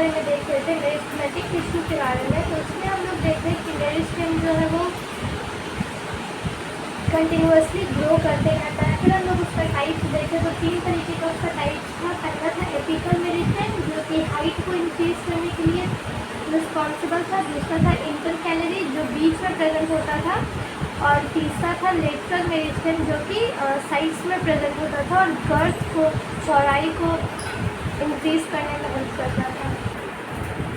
बारे में देख रहे थे, मेरिस्टेमेटिक टिश्यू के बारे में। तो उसमें हम लोग देख रहे हैं कि मेरिस्टेम जो है वो कंटिन्यूसली ग्रो करते रहता है। फिर हम लोग उसका टाइप देखें तो 3 तरीके का उसका टाइप था। पहला था एपिकल मेरिस्टेम, जो कि हाइट को इंक्रीज करने के लिए रिस्पॉन्सिबल था। दूसरा था इंटरकैलरी, जो बीच में प्रेजेंट होता था। और तीसरा था लेटरल मेरिस्टेम, जो कि साइड्स में प्रेजेंट होता था और गर्थ को, चौड़ाई को इंक्रीज करने में हेल्प करता था।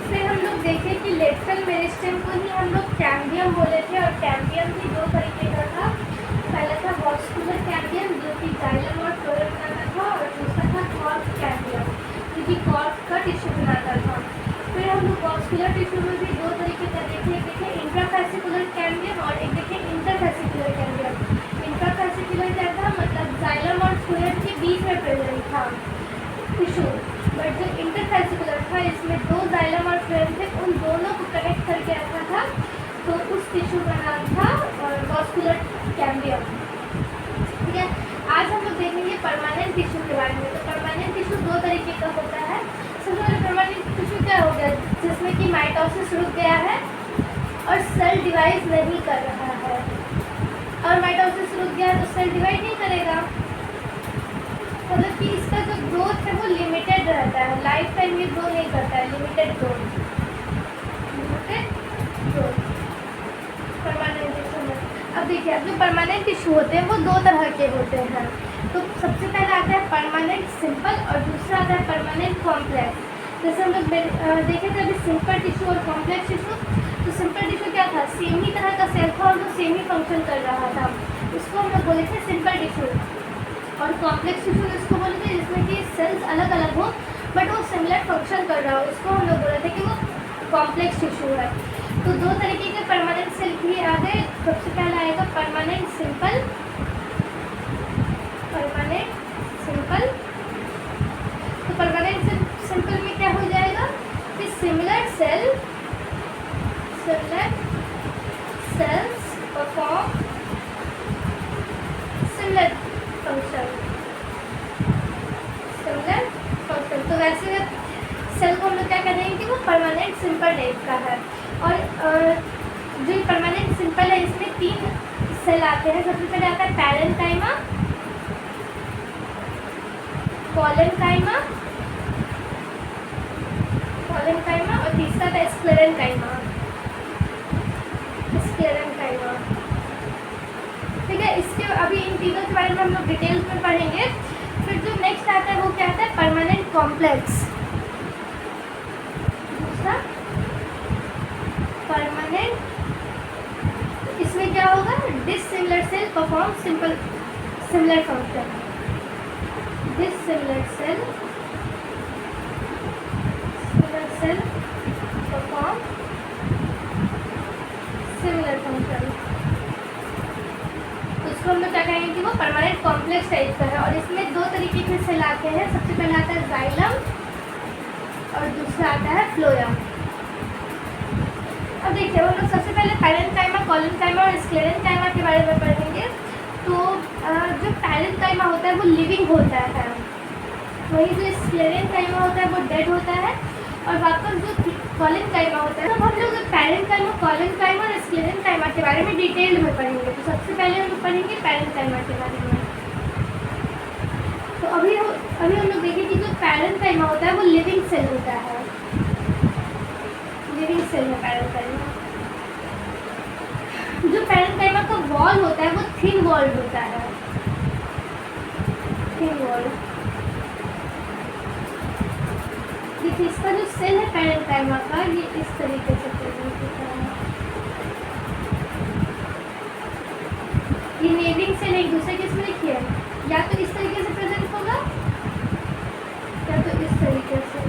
फिर हम लोग देखें कि लेटरल मेरिस्टेम को ही हम लोग कैम्बियम बोले थे, और कैम्बियम भी 2 तरीके का था। पहला था वॉस्कुलर कैम्बियम, जो कि जाइलम और फ्लोएम बनाता था, और दूसरा था कॉर्क कैम्बियम, जो कि कॉर्क का टिश्यू बनाता था। फिर हम लोग वॉस्कुलर टिश्यू में भी 2 तरीके का देखे, एक देखें इंट्राफेसिकुलर कैम्बियम और एक देखें इंटरफेसिकुलर कैम्बियम। इंट्राफेसिकुलर क्या था, मतलब जाइलम और फ्लोएम के बीच में प्रेजेंट था टिश्यू। बट जो इंटरफेसिकुलर था, इसमें 2 जाइलम और फ्लोएम थे, उन दोनों को कनेक्ट करके रखा था, तो उस टिश्यू का नाम था वॉस्कुलर कैम्बियम। ठीक है, आज हम लोग देखेंगे परमानेंट टिश्यू के बारे में। तो परमानेंट टिश्यू 2 तरीके का होता है। सबसे पहले परमानेंट टिश्यू क्या हो गया, जिसमें कि माइटोसिस रुक गया है और सेल डिवाइड नहीं कर रहा है। और माइटोसिस रुक गया है तो सेल डिवाइड नहीं करेगा, मतलब कि इसका जो ग्रोथ है वो लिमिटेड रहता है, लाइफ टाइम ये ग्रो नहीं करता है, लिमिटेड ग्रोथ परमानेंट टिश्यू में। अब देखिए, अब जो परमानेंट टिश्यू होते हैं वो 2 तरह के होते हैं। तो सबसे पहले आता है परमानेंट सिंपल और दूसरा आता है परमानेंट कॉम्प्लेक्स। जैसे हम लोग देखे थे अभी सिंपल टिश्यू और कॉम्प्लेक्स टिश्यू। तो सिंपल टिश्यू क्या था, सेम ही तरह का सेल था और वो सेम ही फंक्शन कर रहा था, उसको हम लोग बोले थे सिंपल टिश्यू। और कॉम्प्लेक्स टिश्यू इसको बोले थे जिसमें कि सेल्स अलग अलग हो बट वो सिमिलर फंक्शन कर रहा हो, उसको हम लोग बोले थे कि वो कॉम्प्लेक्स टिश्यू है। तो 2 तरीके के परमानेंट सेल भी आ गए। सबसे पहला आएगा परमानेंट सिंपल, परमानेंट सिंपल। तो परमानेंट सिंपल में क्या हो जाएगा कि similar cells perform similar function. तो वैसे सेल को हम लोग क्या करेंगे कि वो परमानेंट सिंपल टाइप का है। और जो परमानेंट सिंपल है इसमें 3 सेल आते हैं। सबसे पहले आता है पैरेन्काइमा, कॉलेनकाइमा और तीसरा था स्क्लेरेनकाइमा। ठीक है, इसके अभी इन तीनों के बारे में हम लोग डिटेल्स में पढ़ेंगे। फिर जो नेक्स्ट आता है वो क्या आता है, परमानेंट कॉम्प्लेक्स। दूसरा परमानेंट, इसमें क्या होगा, dissimilar cell perform similar function. Dissimilar cell perform similar function. उसको हम लोग क्या कहेंगे कि वो परमानेंट कॉम्प्लेक्स टाइप का है। और इसमें 2 तरीके के सेल आते हैं। सबसे पहले आता है जाइलम और दूसरा आता है फ्लोएम। अब देखिए, हम लोग सबसे पहले पैरेन्काइमा, कॉलेनकाइमा और स्क्लेरेनकाइमा के बारे में पढ़ेंगे। तो जो पैरेन्काइमा होता है वो लिविंग होता है, वही जो स्क्लेरेनकाइमा होता है वो डेड होता है। और वापस जो कॉलेनकाइमा होता है, तो हम लोग पैरेन्काइमा, कॉलेनकाइमा और स्क्लेरेनकाइमा के बारे में डिटेल में पढ़ेंगे। तो सबसे पहले हम लोग पढ़ेंगे पैरेन्काइमा के बारे में। तो अभी हम लोग देखें कि जो पैरेन्काइमा होता है वो लिविंग सेल होता है, लिविंग सेल है पैरेन्काइमा। जो पैरेन्काइमा का वॉल होता है वो थिन वॉल होता है, थिन वॉल। देखिए, इसका जो सेल है पैरेन्काइमा का, ये इस तरीके से प्रेजेंट होता है। ये नेबरिंग सेल एक दूसरे के इसमें लिखिए, या तो इस तरीके से प्रेजेंट होगा या तो इस तरीके से,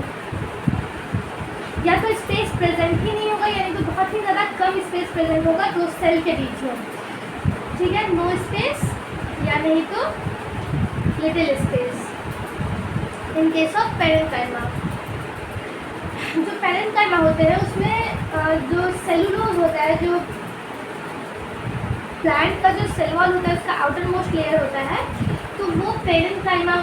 या तो स्पेस प्रेजेंट ही नहीं होगा, यानी कि बहुत ही ज़्यादा कम स्पेस प्रेजेंट होगा 2 सेल के बीच में। ठीक है, नो स्पेस या नहीं तो little space in case of parenchyma. जो पैरेन्काइमा होते हैं उसमें जो सेलुलोज होता है, जो प्लांट का जो सेल वॉल होता है उसका आउटर मोस्ट लेयर होता है, तो वो पैरेन्काइमा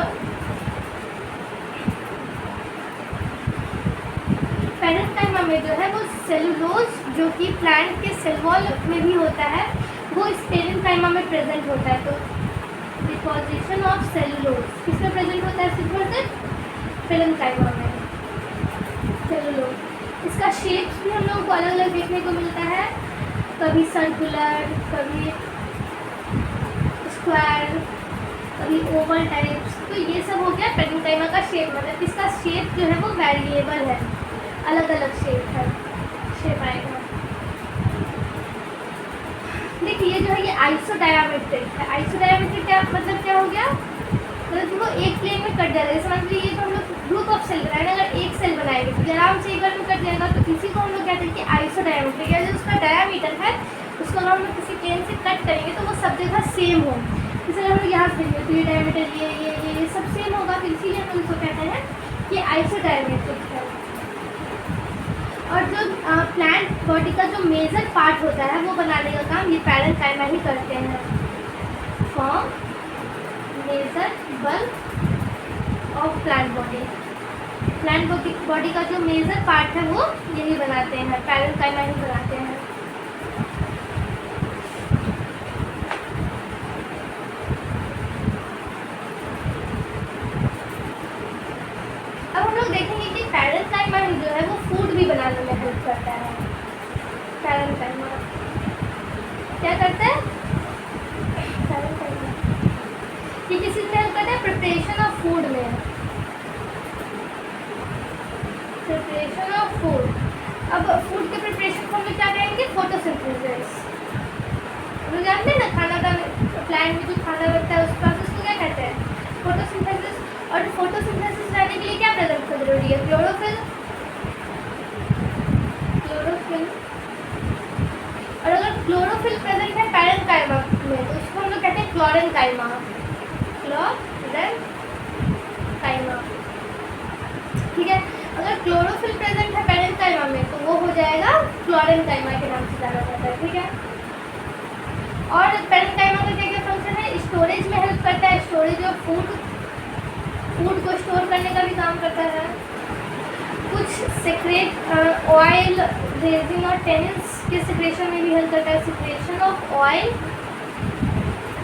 पेरेन्काइमा में जो है वो सेलुलोज जो कि प्लांट के सेल वॉल में भी होता है वो इस पेरेन्काइमा में प्रेजेंट होता है। तो डिपोजिशन ऑफ सेलुलोज किसमें प्रेजेंट होता है? सिर्फ और सिर्फ पेरेन्काइमा में सेलुलोज। इसका शेप्स भी हम लोगों को अलग अलग देखने को मिलता है, कभी सर्कुलर, कभी स्क्वायर, कभी ओवल टाइप्स। तो ये सब हो गया पेरेन्काइमा का शेप, मतलब इसका शेप जो है वो वेरिएबल है, अलग अलग शेप आएगा। देखिए ये जो है ये आइसोडायामेट्रिक है। आइसोडायामेट्रिक क्या मतलब क्या हो गया? मतलब कि वो एक प्लेन में कट जाएगा। जैसे मान लीजिए ये तो हम लोग ग्रुप ऑफ सेल बनाएंगे, अगर एक सेल बनाएंगे तो आराम से एक बार में कट जाएगा। तो इसी को हम लोग कहते हैं कि आइसोडायामेट्रिक, या जो उसका डायामीटर है उसको अगर हम लोग किसी प्लेन से कट करेंगे तो वो सब जगह सेम हो। जैसे अगर हम लोग यहाँ से देखिए तो ये डायमीटर ये सब सेम होगा, तो इसीलिए हम लोग इसको कहते हैं कि आइसोडायामेट्रिक है। और जो प्लांट बॉडी का जो मेजर पार्ट होता है वो बनाने का काम ये पेरेन्काइमा ही करते हैं। Form major bulk of plant body, plant body का जो मेजर पार्ट है वो यही बनाते हैं, पेरेन्काइमा ही बनाते हैं। अब हम लोग देखेंगे कि पेरेन्काइमा जो है वो फूड भी बनाने में हेल्प करता है। पेरेन्काइमा क्या करता है? पेरेन्काइमा ये किसी में हेल्प करता है? प्रिपरेशन ऑफ फूड में, प्रिपरेशन ऑफ फूड। अब फूड के प्रिपरेशन को हम लोग क्या करेंगे? फोटोसिंथेसिस। हम लोग जानते हैं ना खाना का प्लांट में जो खाना बनता है उस प्रोसेस को क्या कहते हैं? फोटोसिंथेसिस। और फोटोसिंथेसिस रहने के लिए क्या प्रेजेंट का जरूरी है? क्लोरोफिल। क्लोरोफिल। और अगर क्लोरोफिल प्रेजेंट है पेरेन्काइमा में तो उसको हम लोग कहते हैं क्लोरेन्काइमा। क्लोरेन्काइमा, ठीक है। अगर क्लोरोफिल प्रेजेंट है पेरेन्काइमा में तो वो हो जाएगा क्लोरेन्काइमा के नाम से जाना जाता है, ठीक है। और पेरेन्काइमा का क्या क्या फंक्शन है? स्टोरेज में हेल्प करता है, स्टोरेज ऑफ फूड को स्टोर करने का भी काम करता है। कुछ सेक्रेट ऑयल, रेजिन और टेनिन्स के सिक्रेशन में भी हेल्प करता है। Secretion of oil,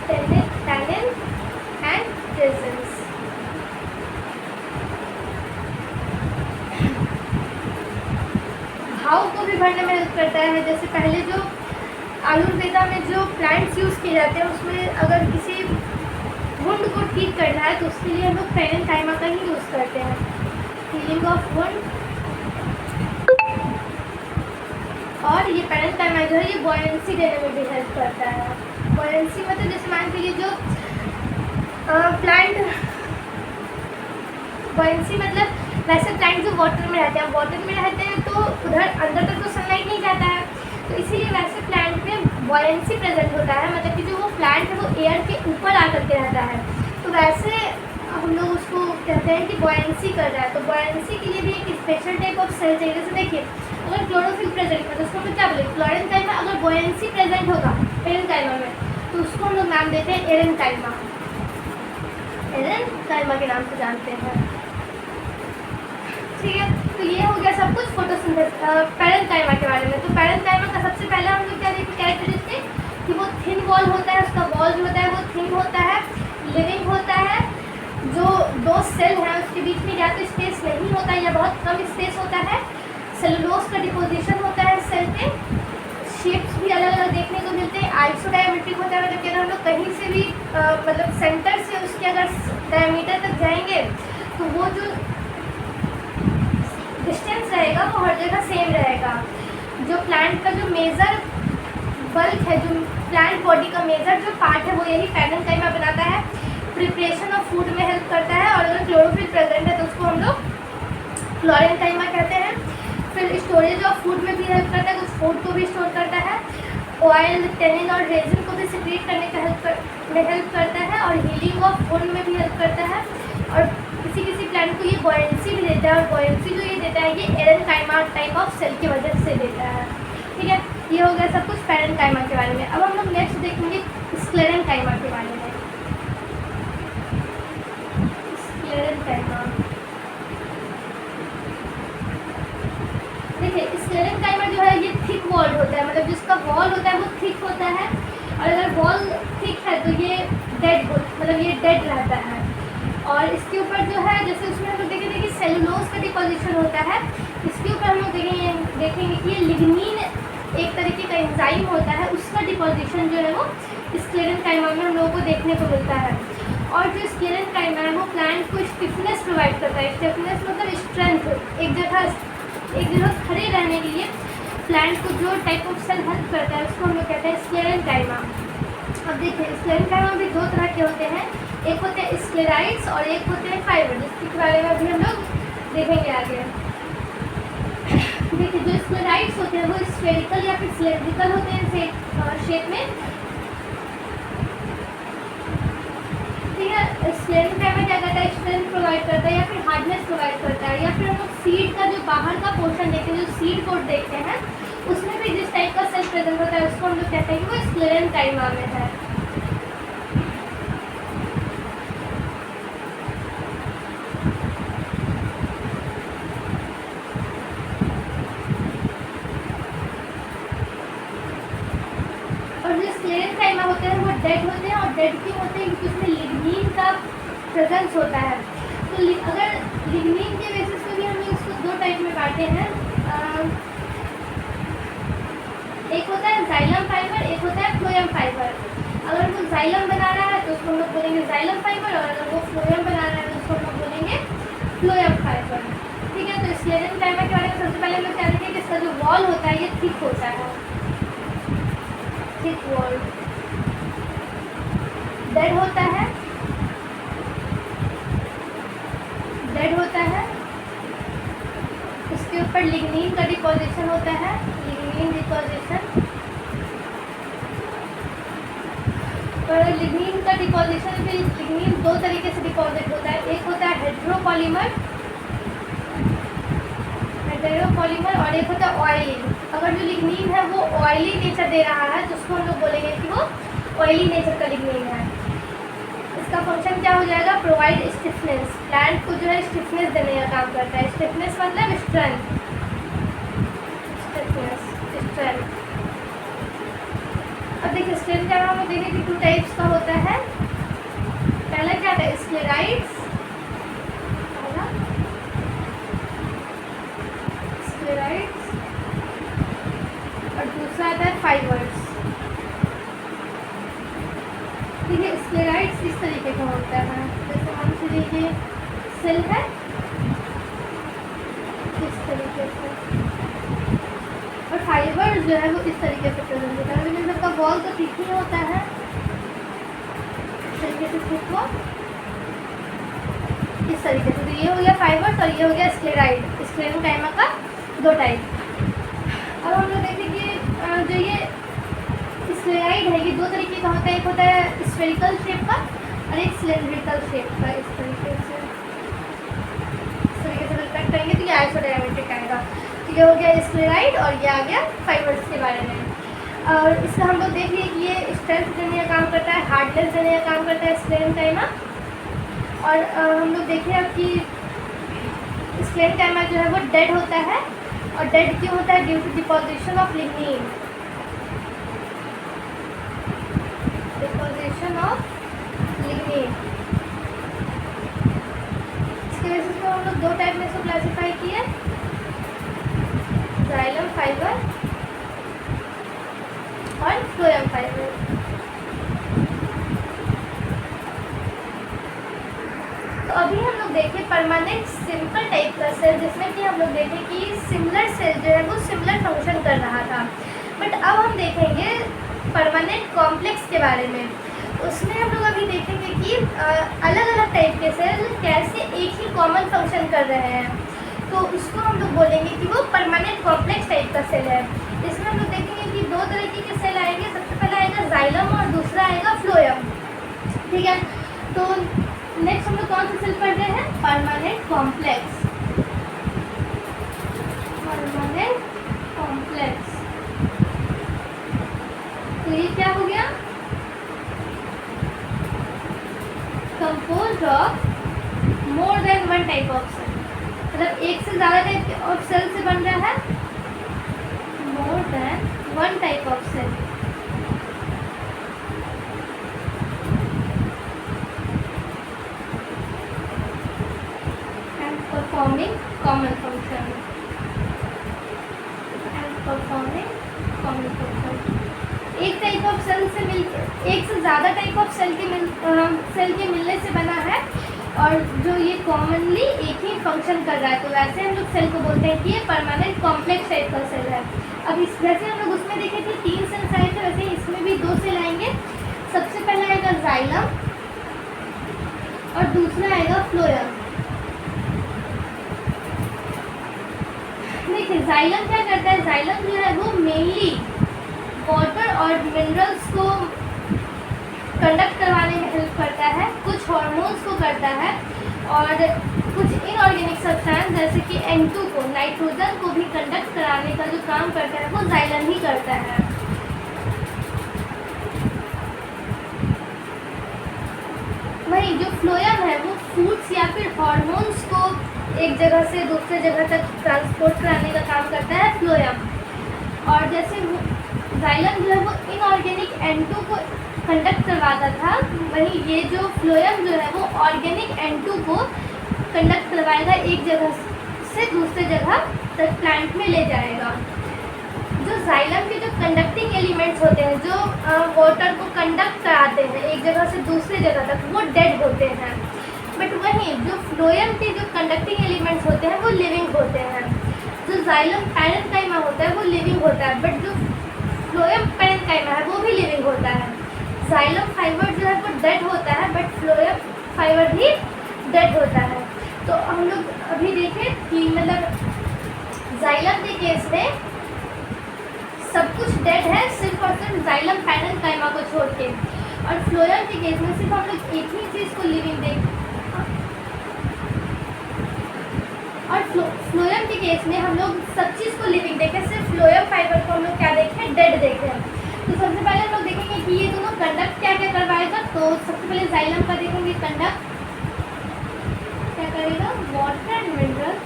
tannin and resins. घाव को भी भरने में हेल्प करता है। जैसे पहले जो आयुर्वेदा में जो प्लांट्स यूज़ किए जाते हैं उसमें अगर किसी वुंड को ठीक करना है तो उसके लिए हम लोग पेरेन्काइमा का ही यूज़ करते हैं। Healing of wound. और ये पेरेन्काइमा जो है ये बॉयंसी देने में भी हेल्प करता है। बॉयंसी मतलब जैसे मान लीजिए जो प्लांट, बॉयंसी मतलब वैसे प्लांट जो वाटर में रहते हैं, वाटर में रहते हैं तो उधर अंदर तक तो सनलाइट नहीं जाता है, तो इसीलिए वैसे प्लांट में बॉयंसी प्रेजेंट होता है। मतलब कि जो वो प्लांट है वो एयर के ऊपर आकर के रहता है, तो वैसे हम लोग उसको कहते हैं कि बॉयंसी कर रहा है। तो बॉयंसी के लिए भी एक स्पेशल टाइप ऑफ सेल चाहिए। जैसे देखिए अगर क्लोरोफिल प्रेजेंट है तो उसको हम लोग क्या बोले? क्लोरेन्काइमा। अगर बॉयंसी प्रेजेंट होगा पेरेन्काइमा में तो उसको हम लोग नाम देते हैं एरेन्काइमा। एरेन्काइमा के नाम से जानते हैं, ठीक है। तो ये हो गया सब कुछ फोटोसिंथेसिस पेरेन्काइमा के बारे में। तो पेरेन्काइमा का सबसे पहला हम लोग क्या देखें कैरेक्टरिस्टिक कि वो थिन वॉल होता है, उसका वॉल जो होता है वो थिन होता है, लिविंग होता है। जो दो सेल हैं उसके बीच में या तो स्पेस नहीं होता है या बहुत कम स्पेस होता है। सेलुलोज का डिपोजिशन होता है सेल पे। शेप्स भी अलग अलग देखने को मिलते हैं। आइसोडायामेट्रिक होता है, मतलब कि अगर हम लोग कहीं से भी मतलब सेंटर से उसके अगर डायमीटर तक जाएंगे तो वो जो डिस्टेंस रहेगा वो हर जगह सेम रहेगा। जो प्लांट का जो मेजर बल्क है, जो प्लांट बॉडी का मेजर जो पार्ट है वो यही पेरेन्काइमा बनाता है। प्रिपरेशन ऑफ फूड में हेल्प करता है। और अगर क्लोरोफिल प्रेजेंट है तो उसको हम लोग क्लोरेन्काइमा कहते हैं। फिर स्टोरेज ऑफ फूड में भी हेल्प करता है, कुछ फूड को भी स्टोर करता है। ऑयल, टेनिन और रेजिन को भी सिक्रेट करने का हेल्प करता है। और हीलिंग ऑफ वुंड में भी हेल्प करता है। और किसी किसी प्लांट को ये बॉयंसी भी देता है। और बॉयंसी जो ये देता है ये एरेन्काइमा टाइप ऑफ सेल की वजह से देता है, ठीक है। ये हो गया सब कुछ पेरेन्काइमा के बारे में। अब हम लोग नेक्स्ट देखेंगे स्क्लेरेन्काइमा के बारे में। स्क्लेरेन्काइमा स्क्लेरेन्काइमा जो है ये थिक वॉल्ड होता है, मतलब जिसका वॉल होता है वो थिक होता है, और अगर वॉल थिक है तो ये मतलब ये डेड रहता है। और इसके ऊपर जो है, जैसे उसमें हम लोग देखेंगे कि सेलुलोज का डिपोजिशन होता है, इसके ऊपर हम लोग देखेंगे कि ये लिग्निन एक तरीके का एंजाइम होता है, उसका डिपोजिशन जो है वो स्क्लेरेन्काइमा में हम लोगों को देखने को मिलता है। और जो स्क्लेरेन्काइमा है वो प्लांट को स्टिफनेस प्रोवाइड करता है। स्टिफनेस मतलब स्ट्रेंथ, एक जगह खड़े रहने के लिए प्लांट को जो टाइप ऑफ सेल हेल्प करता है उसको हम लोग कहते हैं स्क्लेरेन्काइमा। अब देखिए स्क्लेरेन्काइमा भी दो तरह के होते हैं, एक होते हैं स्क्लेराइड्स और एक होते हैं फाइबर, जिसके बारे में अभी हम लोग देखेंगे आगे। देखिए जो स्क्लेराइड्स होते हैं वो स्फेरिकल या फिर सिलेंड्रिकल होते हैं शेप में, ठीक है। स्क्लेरेन्काइमा क्या करता है, स्ट्रेंथ प्रोवाइड करता है या फिर हार्डनेस प्रोवाइड करता है, या फिर हम लोग सीड का जो बाहर का पोर्शन देखते हैं, जो सीड कोट देखते हैं, उसमें भी जिस टाइप का सेल प्रेजेंट होता है उसको हम लोग कहते हैं कि वो स्क्लेरेन्काइमा में है। और जो स्क्लेरेन्काइमा होते हैं वो डेड होते हैं, और डेड क्यों होते हैं, क्योंकि उसमें लिग्निन का प्रेजेंस होता है। तो अगर लिग्निन के बेसिस पे भी हम लोग इसको दो टाइप में बांटे हैं, एक होता है जाइलम फाइबर, एक होता है फ्लोएम फाइबर। अगर वो जाइलम बना रहा है तो उसको हम लोग बोलेंगे जाइलम फाइबर, और अगर वो फ्लोएम बना रहा है तो उसको हम लोग बोलेंगे फ्लोएम फाइबर, ठीक है। तो स्क्लेरेन्काइमा के बारे में सबसे पहले हम लोग क्या देखें कि इसका जो वॉल होता है ये थिक होता है, थिक वॉल। डेड होता है, इसके ऊपर लिग्निन का डिपोजिशन होता है, लिग्निन डिपोजिशन। पर लिग्निन का डिपोजिशन भी, लिग्निन दो तरीके से डिपॉजिट होता है, एक होता है हेटेरोपॉलीमर और एक होता है ऑयली। अगर जो लिग्निन है वो ऑयली नेचर दे रहा है तो उसको हम लोग बोलेंगे कि वो ऑयली नेचर का लिग्निन है। इसका फंक्शन क्या हो जाएगा, प्रोवाइड स्टिफनेस, प्लांट को जो है स्टिफनेस देने का काम करता है। स्टिफनेस मतलब स्ट्रेंथ, स्ट्रेंथ। अब देखिए स्क्लेरेन्काइमा में देखें कि टू टाइप्स का होता है। पहला क्या था, स्क्लेराइड्स, और दूसरा आता है फाइबर्स, ठीक है। स्क्लेराइड्स इस तरीके का होता है, जैसे मान से देखिए सेल है इस तरीके से, और फाइबर जो है वो इस तरीके से प्रेजेंट होता है, लेकिन सबका वॉल तो ठीक ही होता है, इस तरीके से थिक वॉल, इस तरीके से। तो ये हो गया फाइबर्स और ये हो गया स्क्लेराइड, स्क्लेरेन्काइमा का दो टाइप। अब हम लोग देखेंगे जो ये स्क्लेराइड है ये दो तरीके का होता है, एक होता है स्फेरिकल शेप का और एक सिलेंड्रिकल शेप का। इस तरीके से कट करेंगे तो ये आइसोडायमेट्रिक आएगा। तो ये हो गया स्क्लेराइड और ये आ गया फाइबर्स के बारे में। और इसका हम लोग देखिए कि ये स्ट्रेंथ देने का काम करता है, हार्डनेस देने का काम करता है स्क्लेरेन्काइमा। और हम लोग देखें अब कि स्क्लेरेन्काइमा जो है वो डेड होता है, और डेड क्यों होता है, due to deposition of lignin, deposition of lignin. इसके वजह से हम लोग दो टाइप में इसको क्लासीफाई किए, जाइलम फाइबर और फ्लोएम फाइबर। तो अभी हम लोग देखें परमानेंट सिंपल टाइप का सेल, जिसमें कि हम लोग देखें कि सिमिलर सेल जो है वो सिमिलर फंक्शन कर रहा था। बट अब हम देखेंगे परमानेंट कॉम्प्लेक्स के बारे में। उसमें हम लोग अभी देखेंगे कि अलग अलग टाइप के सेल कैसे एक ही कॉमन फंक्शन कर रहे हैं, तो उसको हम लोग बोलेंगे कि वो परमानेंट कॉम्प्लेक्स टाइप का सेल है। इसमें हम लोग देखेंगे कि दो तरीके के सेल आएंगे, सबसे पहला आएगा जाइलम और दूसरा आएगा फ्लोएम, ठीक है। तो नेक्स्ट हम लोग कौन सा सेल पढ़ रहे हैं, परमानेंट कॉम्प्लेक्स, परमानेंट कॉम्प्लेक्स। तो ये क्या हो गया, composed of more than one type of cell, मतलब एक से ज़्यादा टाइप ऑफ सेल से बन रहा है, होता है, one type of cell and performing common function एक टाइप ऑफ सेल से एक से ज़्यादा टाइप ऑफ सेल के मिलने से बना है, और जो ये कॉमनली एक ही फंक्शन कर रहा है, तो वैसे हम लोग सेल को बोलते हैं कि ये परमानेंट कॉम्प्लेक्स टाइप का सेल है। अब इस वैसे हम लोग उसमें देखे थे 3 सेल्स आए थे, वैसे इसमें भी 2 सेल आएंगे। सबसे पहला आएगा जाइलम और दूसरा आएगा फ्लोएम। देखिए जाइलम क्या करता है, जाइलम जो है वो मेनली वाटर और मिनरल्स को कंडक्ट करवाने में हेल्प करता है, कुछ हार्मोन्स को करता है, और कुछ इनऑर्गेनिक सब्सटेंस जैसे कि N2 को, नाइट्रोजन को भी कंडक्ट कराने का जो काम करता है वो जाइलम ही करता है। वही जो फ्लोएम है वो फूड्स या फिर हार्मोन्स को एक जगह से दूसरे जगह तक ट्रांसपोर्ट कराने का काम करता है फ्लोएम। और जैसे जाइलम जो है वो इनऑर्गेनिक N2 को कंडक्ट करवाता था, वहीं ये जो फ्लोएम जो है वो ऑर्गेनिक N2 को कंडक्ट करवाएगा, एक जगह से दूसरे जगह तक प्लांट में ले जाएगा। जो जाइलम के जो कंडक्टिंग एलिमेंट्स होते हैं, जो वाटर को कंडक्ट कराते हैं एक जगह से दूसरे जगह तक, वो डेड होते हैं। बट वहीं जो फ्लोएम के जो कंडक्टिंग एलिमेंट्स होते हैं वो लिविंग होते हैं। जो जाइलम पैरेन्काइमा होता है वो लिविंग होता है, बट जो फ्लोएम पैरेन्काइमा है वो भी लिविंग होता है। जाइलम फाइबर जो है वो डेड होता है, बट फ्लोएम फाइबर भी डेड होता है। तो हम लोग अभी देखें कि मतलब जाइलम के केस में सब कुछ डेड है, सिर्फ और सिर्फ जाइलम पैरेन्काइमा को छोड़ के, और फ्लोएम के केस में सिर्फ हम लोग एक ही चीज़ को लिविंग देख, और फ्लोएम के केस में हम लोग सब चीज़ को लिविंग देखें, सिर्फ फ्लोएम फाइबर को हम लोग क्या देखें, डेड देखें। तो सबसे पहले हम लोग देखेंगे कि ये दोनों कंडक्ट क्या क्या करवाएगा। तो सबसे पहले जाइलम का देखेंगे, कंडक्ट क्या करेगा, water and minerals,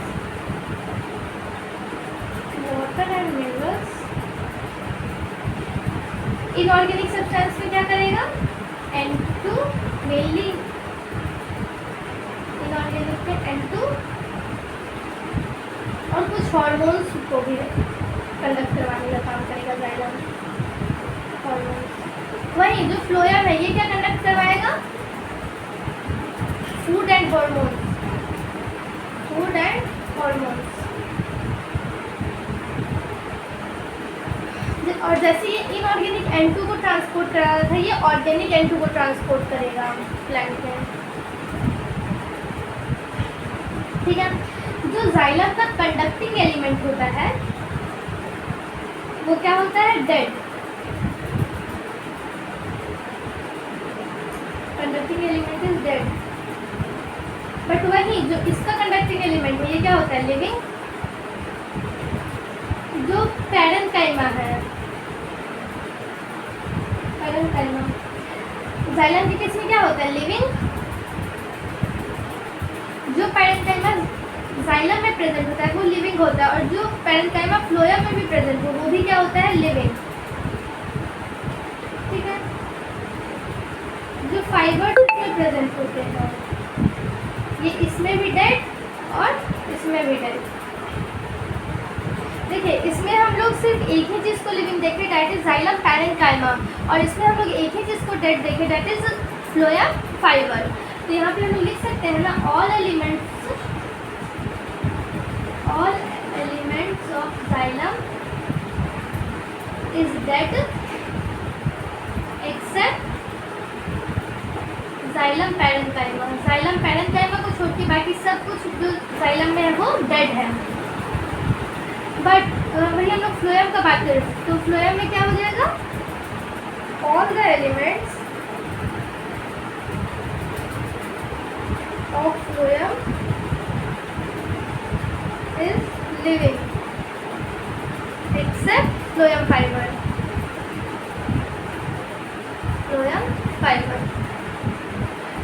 inorganic substance में क्या करेगा, N2 मेनली इनऑर्गेनिक में N2, और कुछ हार्मोन्स को भी कंडक्ट करवाने का काम करेगा जाइलम, हार्मोन्स। वहीं जो फ्लोएम है ये क्या कंडक्ट करवाएगा, food and hormones, food and hormones. और जैसे ये इनऑर्गेनिक N2 को ट्रांसपोर्ट करा रहा था, ये ऑर्गेनिक N2 को ट्रांसपोर्ट करेगा प्लांट में, ठीक है। जो जाइलम का कंडक्टिंग एलिमेंट होता है वो क्या होता है, dead. Conducting element is dead, but वही जो इसका कंडक्टिंग एलिमेंट है ये क्या होता है, लिविंग। जो पैरेन्काइमा है, पैरेन्काइमा जाइलम के केस में क्या होता है, लिविंग। जो पैरेन्काइमा जाइलम में प्रेजेंट होता है वो लिविंग होता है, और जो पैरेन्काइमा फ्लोएम में भी प्रेजेंट हो वो भी क्या होता है, लिविंग, ठीक है। जो फाइबर्स इसमें प्रेजेंट होते हैं ये इसमें भी डेड और इसमें भी डेड। देखिए इसमें हम लोग सिर्फ एक ही चीज़ को लिविंग देखे, डैट इज जाइलम पैरेन्काइमा, और इसमें हम लोग एक ही चीज़ को डेड देखे, डैट इज फ्लोएम फाइबर। तो यहाँ पे हम लोग लिख सकते हैं ना, all elements of xylem is dead except xylem parenchyma. Xylem parenchyma को छोड़ के बाकी सब कुछ जो जाइलम में है वो डेड है। बट वही हम लोग फ्लोएम का बात करें तो फ्लोएम में क्या हो जाएगा, all the elements of phloem is living except phloem fibre, phloem fibre.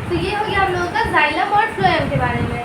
तो ये हो गया हम लोगों का जाइलम और फ्लोएम के बारे में।